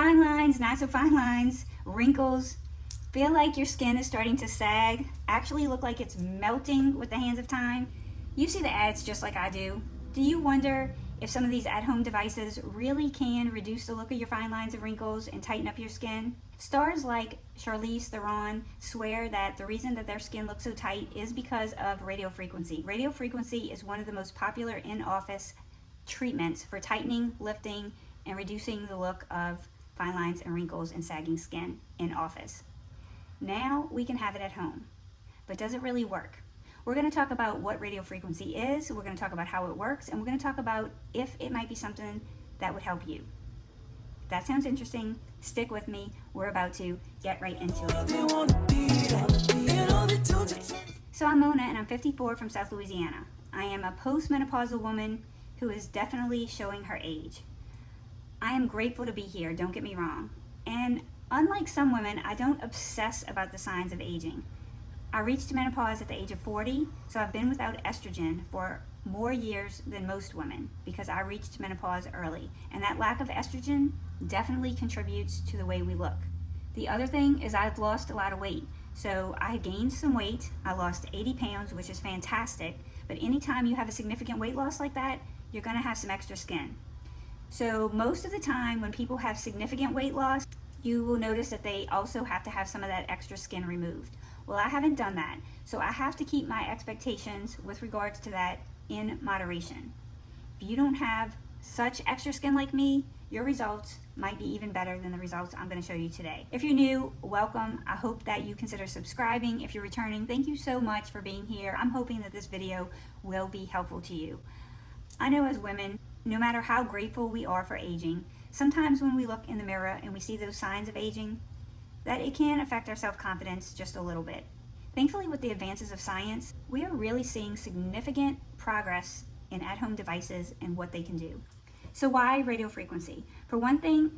Fine lines, not so fine lines, wrinkles, feel like your skin is starting to sag, actually look like it's melting with the hands of time. You see the ads just like I do. Do you wonder if some of these at-home devices really can reduce the look of your fine lines and wrinkles and tighten up your skin? Stars like Charlize Theron swear that the reason that their skin looks so tight is because of radiofrequency. Radiofrequency is one of the most popular in-office treatments for tightening, lifting, and reducing the look of fine lines and wrinkles and sagging skin in office. Now we can have it at home. But does it really work? We're going to talk about what radiofrequency is, we're going to talk about how it works, and we're going to talk about if it might be something that would help you. If that sounds interesting, stick with me. We're about to get right into it. So I'm Mona, and I'm 54 from South Louisiana. I am a postmenopausal woman who is definitely showing her age. I am grateful to be here, don't get me wrong. And unlike some women, I don't obsess about the signs of aging. I reached menopause at the age of 40, so I've been without estrogen for more years than most women because I reached menopause early, and that lack of estrogen definitely contributes to the way we look. The other thing is I've lost a lot of weight. So I gained some weight, I lost 80 pounds, which is fantastic, but anytime you have a significant weight loss like that, you're gonna have some extra skin. So most of the time when people have significant weight loss, you will notice that they also have to have some of that extra skin removed. Well, I haven't done that, so I have to keep my expectations with regards to that in moderation. If you don't have such extra skin like me, your results might be even better than the results I'm going to show you today. If you're new, welcome. I hope that you consider subscribing. If you're returning, thank you so much for being here. I'm hoping that this video will be helpful to you. I know as women, no matter how grateful we are for aging, sometimes when we look in the mirror and we see those signs of aging, that it can affect our self-confidence just a little bit. Thankfully, with the advances of science, we are really seeing significant progress in at-home devices and what they can do. So why radiofrequency? For one thing,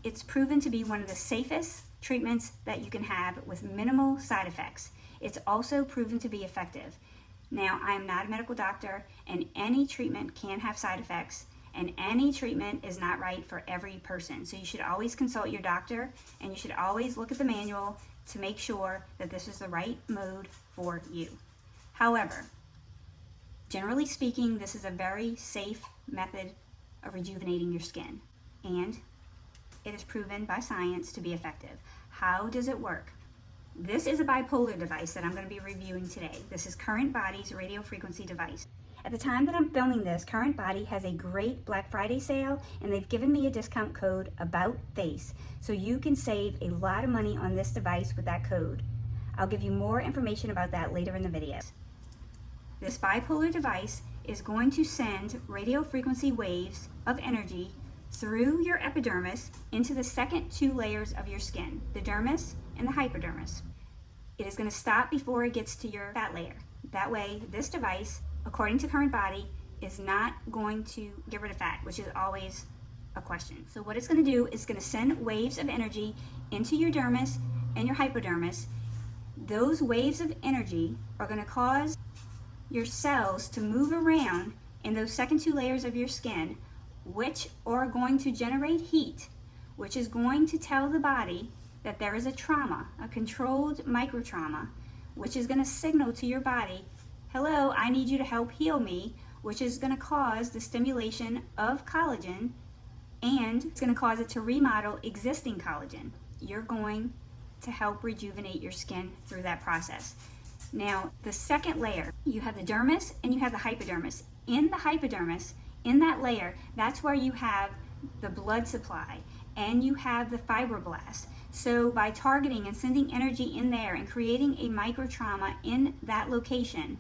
it's proven to be one of the safest treatments that you can have with minimal side effects. It's also proven to be effective. Now, I am not a medical doctor, and any treatment can have side effects, and any treatment is not right for every person. So you should always consult your doctor, and you should always look at the manual to make sure that this is the right mode for you. However, generally speaking, this is a very safe method of rejuvenating your skin, and it is proven by science to be effective. How does it work? This is a bipolar device that I'm going to be reviewing today. This is CurrentBody's radiofrequency device. At the time that I'm filming this, CurrentBody has a great Black Friday sale, and they've given me a discount code ABOUTFACE, so you can save a lot of money on this device with that code. I'll give you more information about that later in the video. This bipolar device is going to send radiofrequency waves of energy through your epidermis into the second two layers of your skin, the dermis and the hypodermis. It is going to stop before it gets to your fat layer. That way, this device, according to CurrentBody, is not going to get rid of fat, which is always a question. So what it's going to do is going to send waves of energy into your dermis and your hypodermis. Those waves of energy are going to cause your cells to move around in those second two layers of your skin, which are going to generate heat, which is going to tell the body that there is a trauma, a controlled microtrauma, which is going to signal to your body, hello, I need you to help heal me, which is going to cause the stimulation of collagen, and it's going to cause it to remodel existing collagen. You're going to help rejuvenate your skin through that process. Now, the second layer, you have the dermis and you have the hypodermis. In the hypodermis, in that layer, that's where you have the blood supply and you have the fibroblasts. So by targeting and sending energy in there and creating a microtrauma in that location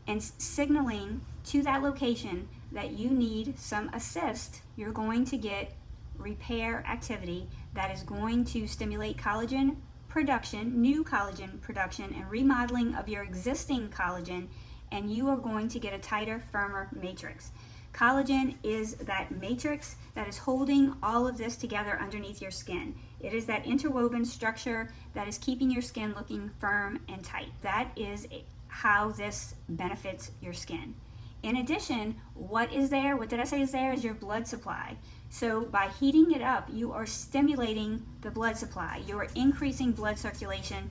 and signaling to that location that you need some assist, you're going to get repair activity that is going to stimulate collagen production, new collagen production, and remodeling of your existing collagen, and you are going to get a tighter, firmer matrix. Collagen is that matrix that is holding all of this together underneath your skin. It is that interwoven structure that is keeping your skin looking firm and tight. That is how this benefits your skin. In addition, what is there? What did I say is there? Is your blood supply. So by heating it up, you are stimulating the blood supply. You are increasing blood circulation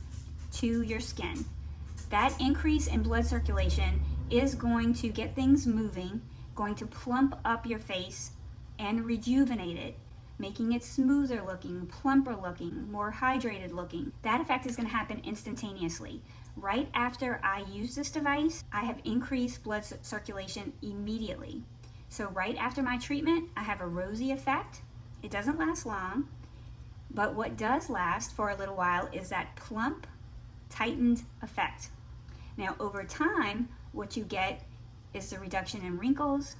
to your skin. That increase in blood circulation is going to get things moving, going to plump up your face and rejuvenate it, making it smoother looking, plumper looking, more hydrated looking. That effect is going to happen instantaneously. Right after I use this device, I have increased blood circulation immediately. So right after my treatment, I have a rosy effect. It doesn't last long, but what does last for a little while is that plump, tightened effect. Now over time, what you get is the reduction in wrinkles,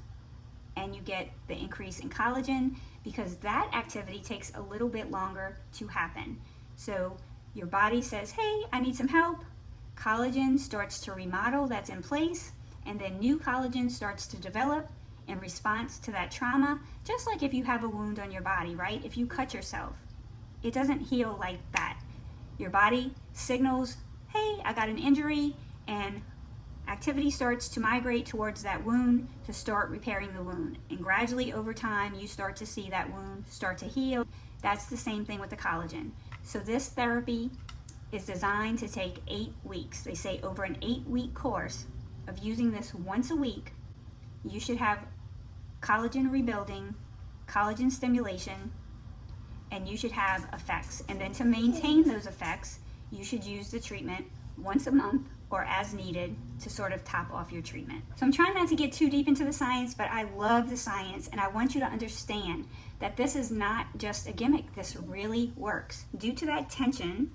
and you get the increase in collagen, because that activity takes a little bit longer to happen. So your body says, hey, I need some help. Collagen starts to remodel, that's in place, and then new collagen starts to develop in response to that trauma, just like if you have a wound on your body, right? If you cut yourself, it doesn't heal like that. Your body signals, hey, I got an injury, and activity starts to migrate towards that wound to start repairing the wound. And gradually over time, you start to see that wound start to heal. That's the same thing with the collagen. So this therapy is designed to take 8 weeks. They say over an 8-week course of using this once a week, you should have collagen rebuilding, collagen stimulation, and you should have effects. And then to maintain those effects, you should use the treatment once a month or as needed to sort of top off your treatment. So I'm trying not to get too deep into the science, but I love the science, and I want you to understand that this is not just a gimmick. This really works. Due to that tension,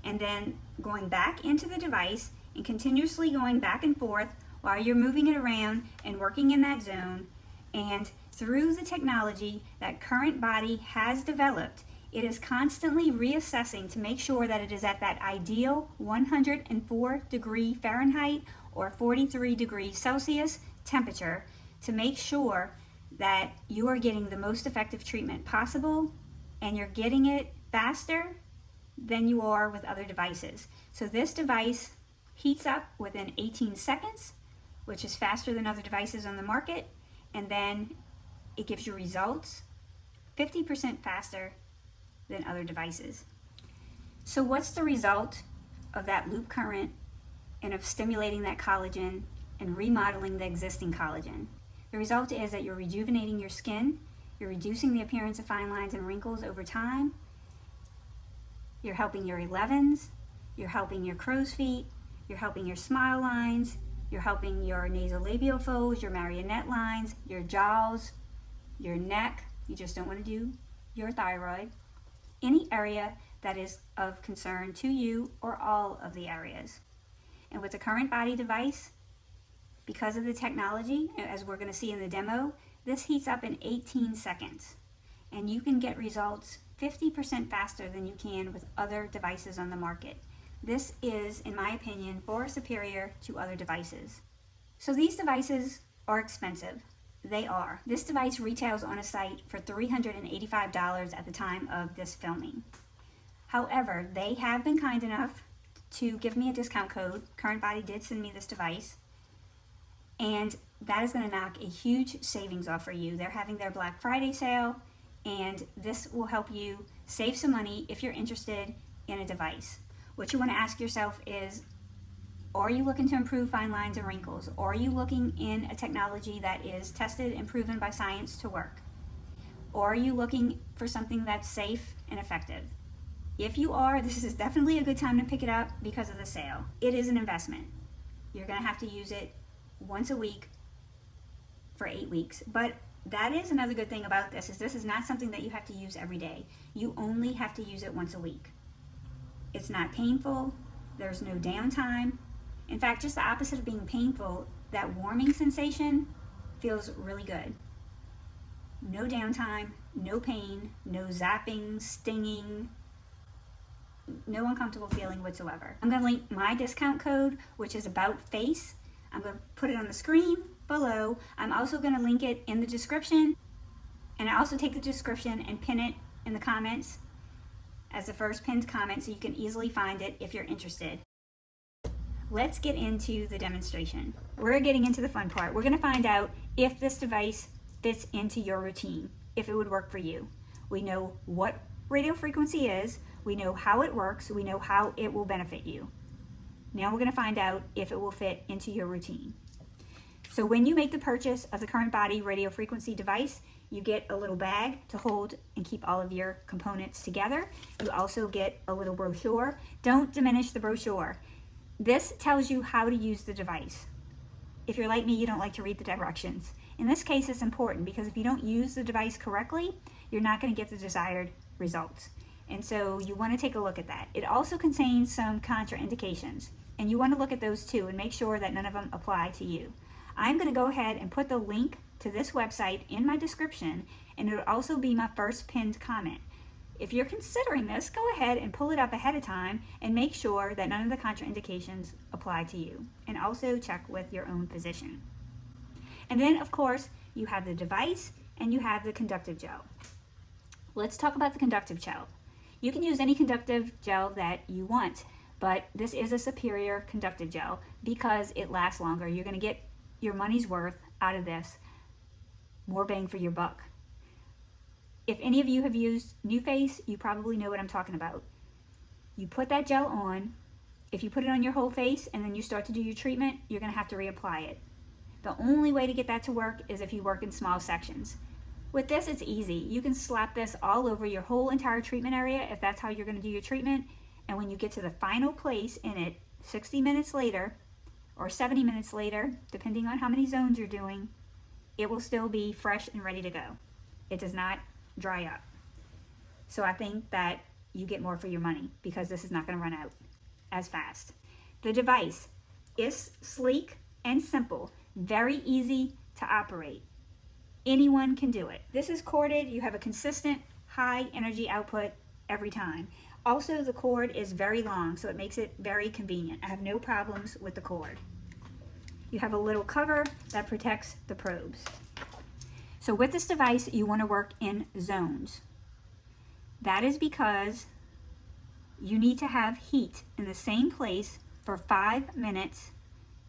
and then going back into the device and continuously going back and forth while you're moving it around and working in that zone, and through the technology that CurrentBody has developed, it is constantly reassessing to make sure that it is at that ideal 104 degree Fahrenheit or 43 degrees Celsius temperature to make sure that you are getting the most effective treatment possible, and you're getting it faster than you are with other devices. So this device heats up within 18 seconds, which is faster than other devices on the market, and then it gives you results 50% faster than other devices. So what's the result of that loop current and of stimulating that collagen and remodeling the existing collagen? The result is that you're rejuvenating your skin, you're reducing the appearance of fine lines and wrinkles over time, you're helping your 11s, you're helping your crow's feet, you're helping your smile lines, you're helping your nasolabial folds, your marionette lines, your jowls, your neck. You just don't want to do your thyroid. Any area that is of concern to you, or all of the areas. And with the CurrentBody device, because of the technology, as we're going to see in the demo, this heats up in 18 seconds. And you can get results 50% faster than you can with other devices on the market. This is, in my opinion, far superior to other devices. So these devices are expensive. They are. This device retails on a site for $385 at the time of this filming. However, they have been kind enough to give me a discount code. CurrentBody did send me this device, and that is going to knock a huge savings off for you. They're having their Black Friday sale, and this will help you save some money if you're interested in a device. What you want to ask yourself is, are you looking to improve fine lines and wrinkles? Or are you looking in a technology that is tested and proven by science to work? Or are you looking for something that's safe and effective? If you are, this is definitely a good time to pick it up because of the sale. It is an investment. You're going to have to use it once a week for 8 weeks. But that is another good thing about this, is this is not something that you have to use every day. You only have to use it once a week. It's not painful. There's no downtime. In fact, just the opposite of being painful, that warming sensation feels really good. No downtime, no pain, no zapping, stinging, no uncomfortable feeling whatsoever. I'm going to link my discount code, which is About Face. I'm going to put it on the screen below. I'm also going to link it in the description, and I also take the description and pin it in the comments as the first pinned comment so you can easily find it if you're interested. let's get into the demonstration. We're getting into the fun part. We're going to find out if this device fits into your routine, if it would work for you. We know what radio frequency is, we know how it works, we know how it will benefit you. Now we're going to find out if it will fit into your routine. So when you make the purchase of the CurrentBody radio frequency device, you get a little bag to hold and keep all of your components together. You also get a little brochure. Don't diminish the brochure. This tells you how to use the device. If you're like me, you don't like to read the directions. In this case, it's important because if you don't use the device correctly, you're not going to get the desired results. And so you want to take a look at that. It also contains some contraindications, and you want to look at those too and make sure that none of them apply to you. I'm going to go ahead and put the link to this website in my description, and it will also be my first pinned comment. If you're considering this, go ahead and pull it up ahead of time and make sure that none of the contraindications apply to you. And also check with your own physician. And then, of course, you have the device and you have the conductive gel. Let's talk about the conductive gel. You can use any conductive gel that you want, but this is a superior conductive gel because it lasts longer. You're going to get your money's worth out of this, more bang for your buck. If any of you have used NuFace, you probably know what I'm talking about. You put that gel on. If you put it on your whole face and then you start to do your treatment, you're going to have to reapply it. The only way to get that to work is if you work in small sections. With this, it's easy. You can slap this all over your whole entire treatment area if that's how you're going to do your treatment. And when you get to the final place in it, 60 minutes later or 70 minutes later, depending on how many zones you're doing, it will still be fresh and ready to go. It does not dry up. So I think that you get more for your money because this is not going to run out as fast. The device is sleek and simple, very easy to operate. Anyone can do it. This is corded. You have a consistent high energy output every time. Also, the cord is very long, so it makes it very convenient. I have no problems with the cord. You have a little cover that protects the probes. So with this device, you want to work in zones. That is because you need to have heat in the same place for 5 minutes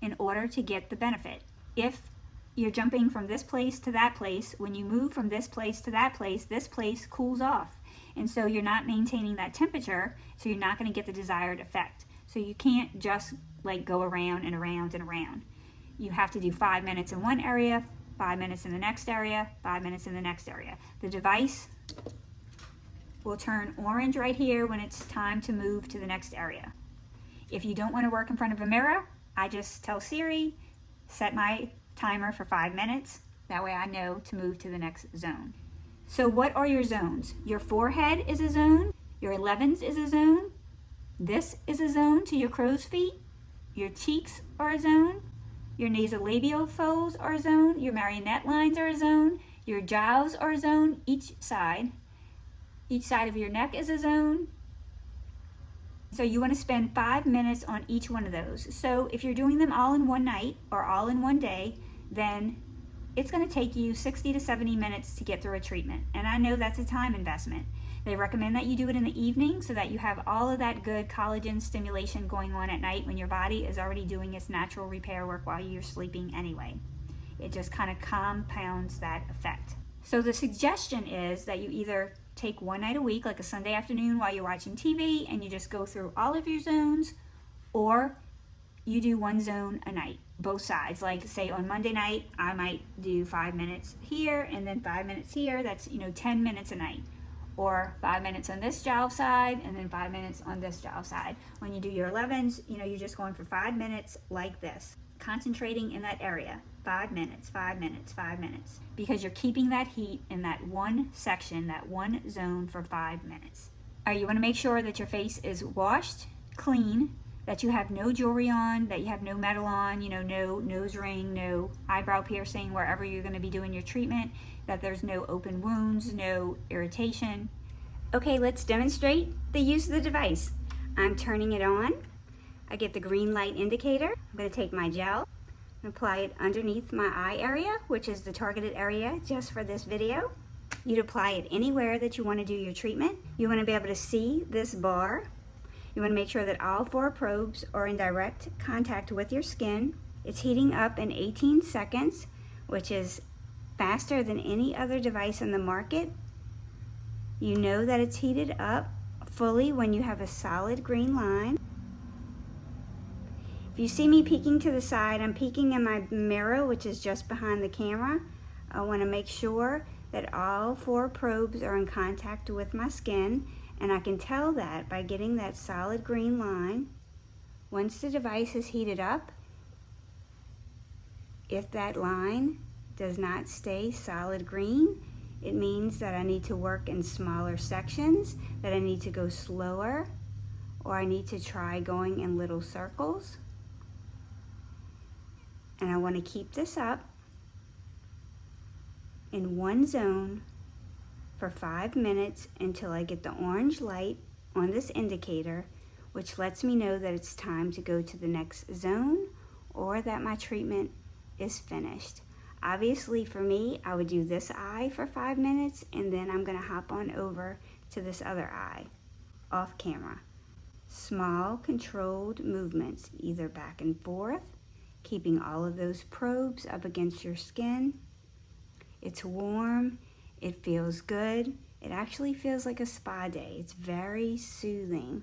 in order to get the benefit. If you're jumping from this place to that place, when you move from this place to that place, this place cools off. And so you're not maintaining that temperature, so you're not going to get the desired effect. So you can't just like go around and around and around. You have to do 5 minutes in one area, 5 minutes in the next area, 5 minutes in the next area. The device will turn orange right here when it's time to move to the next area. If you don't want to work in front of a mirror, I just tell Siri, set my timer for 5 minutes. That way I know to move to the next zone. So what are your zones? Your forehead is a zone. Your 11s is a zone. This is a zone to your crow's feet. Your cheeks are a zone. Your nasolabial folds are a zone. Your marionette lines are a zone. Your jowls are a zone, each side. Each side of your neck is a zone. So you want to spend 5 minutes on each one of those. So if you're doing them all in one night or all in one day, then it's going to take you 60 to 70 minutes to get through a treatment. And I know that's a time investment. They recommend that you do it in the evening so that you have all of that good collagen stimulation going on at night when your body is already doing its natural repair work while you're sleeping anyway. It just kind of compounds that effect. So the suggestion is that you either take one night a week, like a Sunday afternoon while you're watching TV, and you just go through all of your zones, or you do one zone a night, both sides. Like say on Monday night, I might do 5 minutes here and then 5 minutes here. That's 10 minutes a night. Or 5 minutes on this jowl side and then 5 minutes on this jowl side. When you do your 11s, you're just going for 5 minutes like this, concentrating in that area. 5 minutes, 5 minutes, 5 minutes. Because you're keeping that heat in that one section, that one zone for 5 minutes. All right, you want to make sure that your face is washed, clean, that you have no jewelry on, that you have no metal on, no nose ring, no eyebrow piercing wherever you're going to be doing your treatment, that there's no open wounds, no irritation. Okay, let's demonstrate the use of the device. I'm turning it on. I get the green light indicator. I'm going to take my gel and apply it underneath my eye area, which is the targeted area just for this video. You'd apply it anywhere that you want to do your treatment. You want to be able to see this bar. You want to make sure that all 4 probes are in direct contact with your skin. It's heating up in 18 seconds, which is faster than any other device on the market. You know that it's heated up fully when you have a solid green line. If you see me peeking to the side, I'm peeking in my mirror, which is just behind the camera. I want to make sure that all 4 probes are in contact with my skin, and I can tell that by getting that solid green line. Once the device is heated up, if that line does not stay solid green, it means that I need to work in smaller sections, that I need to go slower, or I need to try going in little circles. And I want to keep this up in one zone for 5 minutes until I get the orange light on this indicator, which lets me know that it's time to go to the next zone or that my treatment is finished. Obviously for me, I would do this eye for 5 minutes, and then I'm going to hop on over to this other eye off camera. Small controlled movements, either back and forth, keeping all of those probes up against your skin. It's warm, it feels good. It actually feels like a spa day. It's very soothing.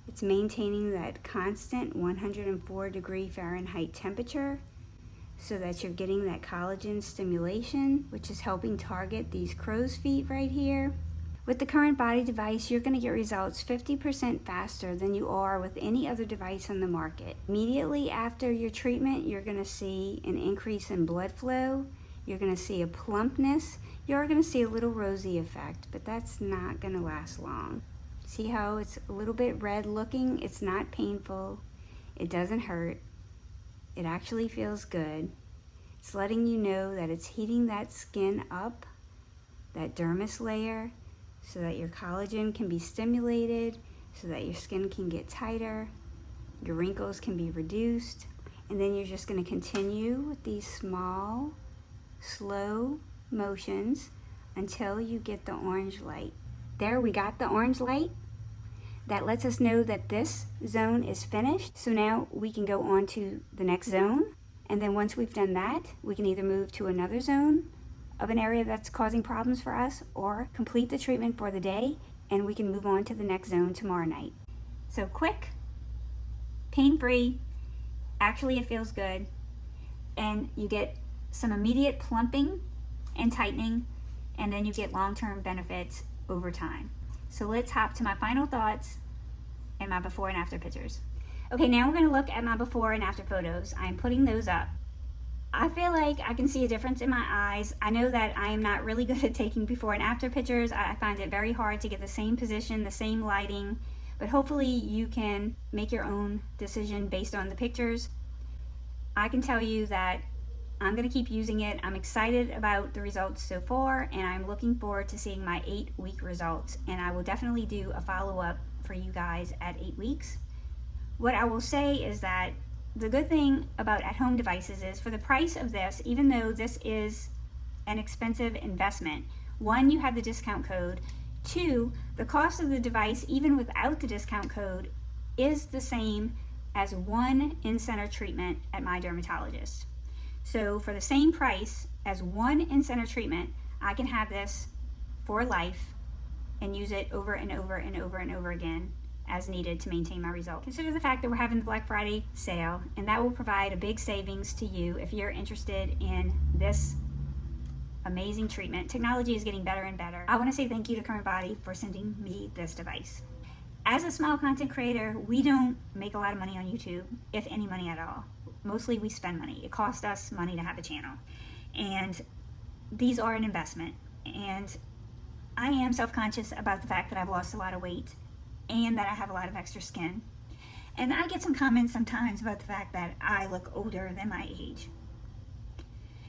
It's maintaining that constant 104 Fahrenheit temperature so that you're getting that collagen stimulation, which is helping target these crow's feet right here. With the CurrentBody device, you're going to get results 50% faster than you are with any other device on the market. Immediately after your treatment, you're going to see an increase in blood flow. You're going to see a plumpness. You're going to see a little rosy effect, but that's not going to last long. See how it's a little bit red looking? It's not painful. It doesn't hurt. It actually feels good. It's letting you know that it's heating that skin up, that dermis layer, so that your collagen can be stimulated, so that your skin can get tighter, your wrinkles can be reduced, and then you're just going to continue with these small, slow motions until you get the orange light. There, we got the orange light. That lets us know that this zone is finished. So now we can go on to the next zone. And then once we've done that, we can either move to another zone of an area that's causing problems for us, or complete the treatment for the day, and we can move on to the next zone tomorrow night. So quick, pain-free, actually it feels good, and you get some immediate plumping and tightening, and then you get long-term benefits over time. So let's hop to my final thoughts and my before and after pictures. Okay, now we're going to look at my before and after photos. I'm putting those up. I feel like I can see a difference in my eyes. I know that I am not really good at taking before and after pictures. I find it very hard to get the same position, the same lighting, but hopefully you can make your own decision based on the pictures. I can tell you that I'm going to keep using it. I'm excited about the results so far, and I'm looking forward to seeing my 8-week results, and I will definitely do a follow-up for you guys at 8 weeks. What I will say is that the good thing about at-home devices is, for the price of this, even though this is an expensive investment, 1, you have the discount code. 2, the cost of the device, even without the discount code, is the same as 1 in-center treatment at my dermatologist. So for the same price as 1 in-center treatment, I can have this for life and use it over and over and over and over again as needed to maintain my result. Consider the fact that we're having the Black Friday sale, and that will provide a big savings to you if you're interested in this amazing treatment. Technology is getting better and better. I want to say thank you to CurrentBody for sending me this device. As a small content creator, we don't make a lot of money on YouTube, if any money at all. Mostly we spend money. It costs us money to have a channel. And these are an investment. And I am self-conscious about the fact that I've lost a lot of weight and that I have a lot of extra skin. And I get some comments sometimes about the fact that I look older than my age.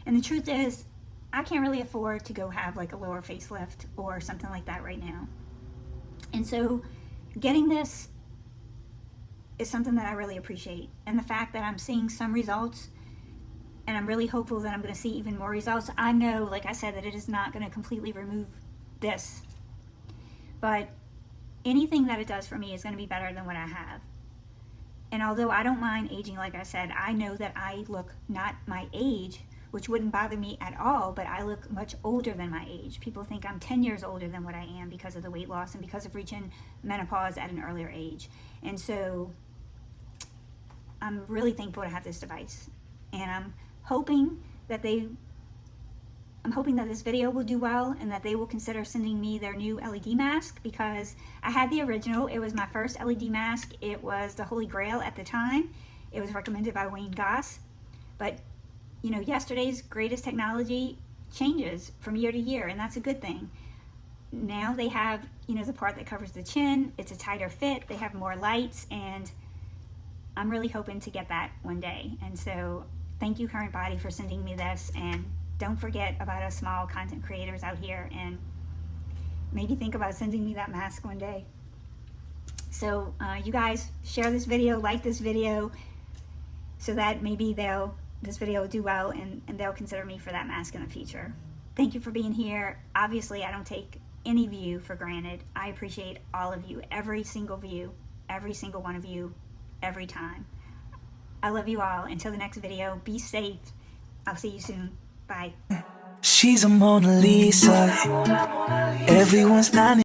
And the truth is, I can't really afford to go have like a lower facelift or something like that right now. And so getting this is something that I really appreciate. And the fact that I'm seeing some results, and I'm really hopeful that I'm going to see even more results. I know, like I said, that it is not going to completely remove this. But anything that it does for me is going to be better than what I have. And although I don't mind aging, like I said, I know that I look not my age, which wouldn't bother me at all, but I look much older than my age. People think I'm 10 years older than what I am because of the weight loss and because of reaching menopause at an earlier age. And so I'm really thankful to have this device. And I'm hoping that this video will do well and that they will consider sending me their new LED mask, because I had the original. It was my first LED mask. It was the Holy Grail at the time. It was recommended by Wayne Goss. But, you know, yesterday's greatest technology changes from year to year, and that's a good thing. Now they have, you know, the part that covers the chin. It's a tighter fit. They have more lights, and I'm really hoping to get that one day. And so thank you, CurrentBody, for sending me this, and don't forget about us small content creators out here, and maybe think about sending me that mask one day. So you guys share this video, like this video, so that maybe this video will do well and they'll consider me for that mask in the future. Thank you for being here. Obviously, I don't take any view for granted. I appreciate all of you, every single view, every single one of you, every time. I love you all. Until the next video, be safe. I'll see you soon. Bye. She's a Mona Lisa. Everyone's not